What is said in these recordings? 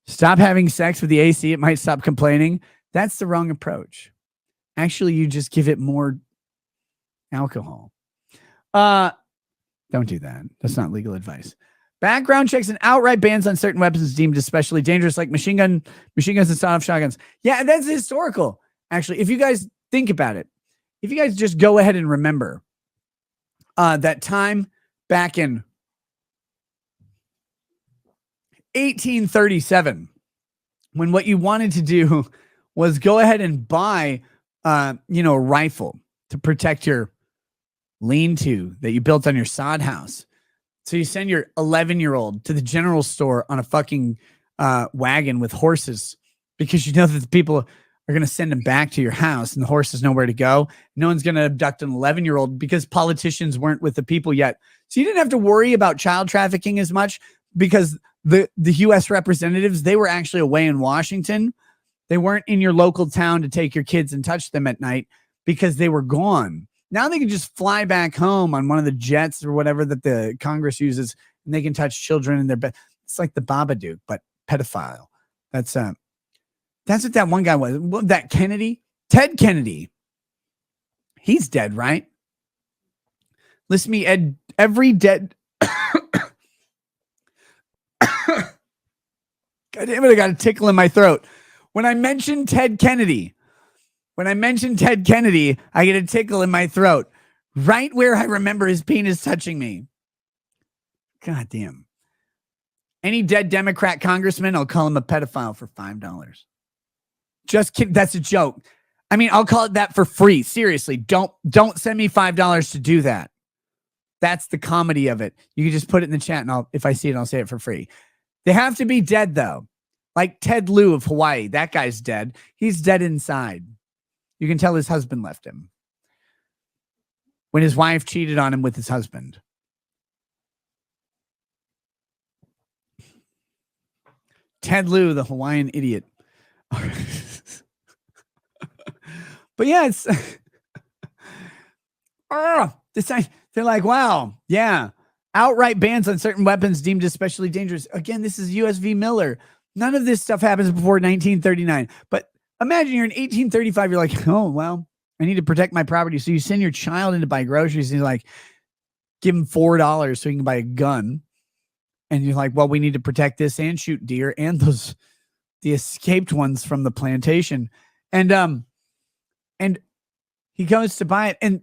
Stop having sex with the AC. It might stop complaining. That's the wrong approach. Actually, you just give it more alcohol. Don't do that. That's not legal advice. Background checks and outright bans on certain weapons deemed especially dangerous, like machine guns and sawed-off shotguns. Yeah, that's historical. Actually, if you guys think about it, if you guys just go ahead and remember that time back in 1837, when what you wanted to do was go ahead and buy, a rifle to protect your lean-to that you built on your sod house. So you send your 11-year-old to the general store on a fucking wagon with horses because you know that the people are going to send them back to your house and the horses know where to go. No one's going to abduct an 11-year-old because politicians weren't with the people yet. So you didn't have to worry about child trafficking as much because the U.S. representatives, they were actually away in Washington. They weren't in your local town to take your kids and touch them at night because they were gone. Now they can just fly back home on one of the jets or whatever that the Congress uses, and they can touch children in their bed. It's like the Babadook, but pedophile. That's what that one guy was. That Kennedy, Ted Kennedy. He's dead, right? Listen to me, Ed. Every dead. God damn it! I got a tickle in my throat when I mentioned Ted Kennedy. When I mention Ted Kennedy, I get a tickle in my throat, right where I remember his penis touching me. God damn. Any dead Democrat congressman, I'll call him a pedophile for $5. Just kidding. That's a joke. I mean, I'll call it that for free. Seriously, don't send me $5 to do that. That's the comedy of it. You can just put it in the chat, and if I see it, I'll say it for free. They have to be dead, though. Like Ted Lieu of Hawaii. That guy's dead. He's dead inside. You can tell his husband left him when his wife cheated on him with his husband. Ted Lieu, the Hawaiian idiot. But yeah, it's they're like, wow, yeah. Outright bans on certain weapons deemed especially dangerous. Again, this is US v. Miller. None of this stuff happens before 1939. But imagine you're in 1835. You're like, oh, well, I need to protect my property. So you send your child in to buy groceries and you're like, give him $4 so he can buy a gun. And you're like, well, we need to protect this and shoot deer and the escaped ones from the plantation. And he goes to buy it. And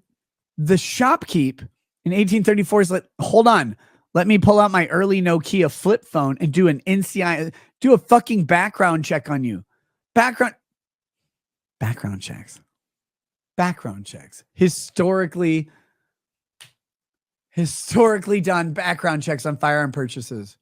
the shopkeep in 1834 is like, hold on, let me pull out my early Nokia flip phone and do an NCI, do a fucking background check on you. Background checks. Historically done background checks on firearm purchases.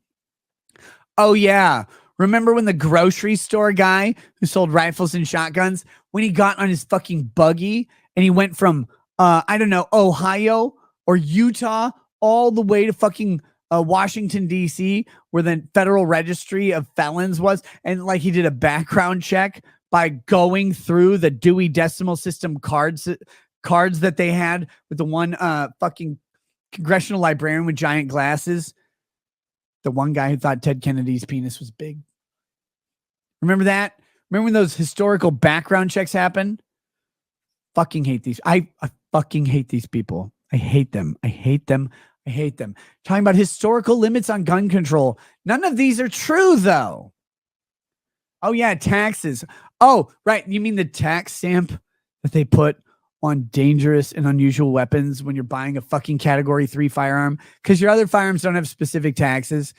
Oh yeah. Remember when the grocery store guy who sold rifles and shotguns, when he got on his fucking buggy and he went from, Ohio or Utah all the way to fucking Washington, D.C., where the Federal Registry of Felons was. And like he did a background check by going through the Dewey Decimal System cards that they had with the one fucking congressional librarian with giant glasses. The one guy who thought Ted Kennedy's penis was big. Remember that? Remember when those historical background checks happen? Fucking hate these. I fucking hate these people. I hate them. Talking about historical limits on gun control. None of these are true, though. Oh, yeah, taxes. Oh, right. You mean the tax stamp that they put on dangerous and unusual weapons when you're buying a fucking Category 3 firearm? Because your other firearms don't have specific taxes.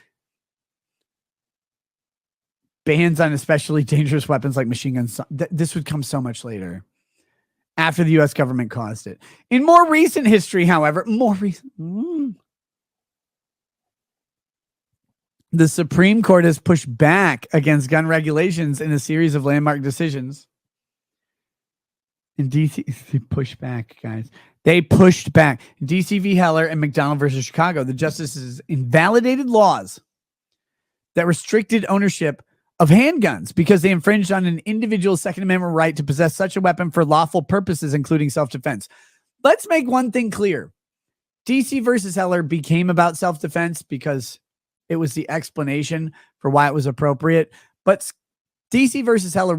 Bans on especially dangerous weapons like machine guns. This would come so much later, after the U.S. government caused it. In more recent history, however, the Supreme Court has pushed back against gun regulations in a series of landmark decisions. In D.C., they pushed back, guys. They pushed back. D.C. v. Heller and McDonald versus Chicago, the justices invalidated laws that restricted ownership of handguns because they infringed on an individual's Second Amendment right to possess such a weapon for lawful purposes, including self-defense. Let's make one thing clear. DC versus Heller became about self-defense because it was the explanation for why it was appropriate. But DC versus Heller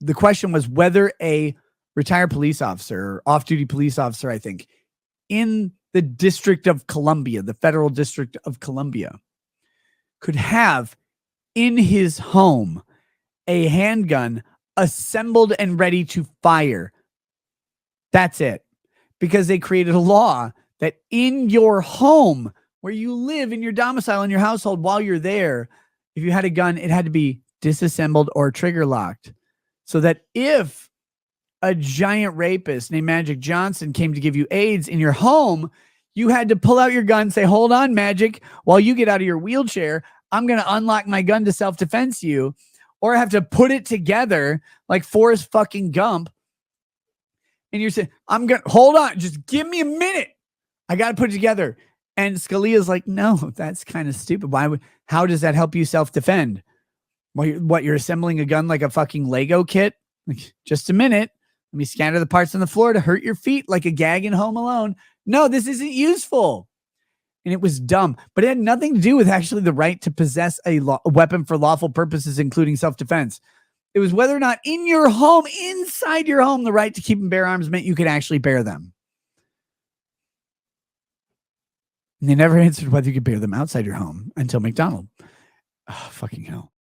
the question was whether a retired police officer, or off-duty police officer, I think, in the District of Columbia, the Federal District of Columbia, could have in his home a handgun assembled and ready to fire. That's it. Because they created a law that in your home, where you live, in your domicile, in your household, while you're there, if you had a gun, it had to be disassembled or trigger locked. So that if a giant rapist named Magic Johnson came to give you AIDS in your home, you had to pull out your gun, say, hold on, Magic, while you get out of your wheelchair, I'm going to unlock my gun to self-defense you, or have to put it together like Forrest fucking Gump. And you're saying, hold on, just give me a minute. I got to put it together. And Scalia's like, no, that's kind of stupid. How does that help you self-defend? You're assembling a gun like a fucking Lego kit? Like, just a minute. Let me scatter the parts on the floor to hurt your feet like a gag in Home Alone. No, this isn't useful. And it was dumb, but it had nothing to do with actually the right to possess a weapon for lawful purposes, including self-defense. It was whether or not in your home, inside your home, the right to keep and bear arms meant you could actually bear them. And they never answered whether you could bear them outside your home until McDonald. Oh, fucking hell.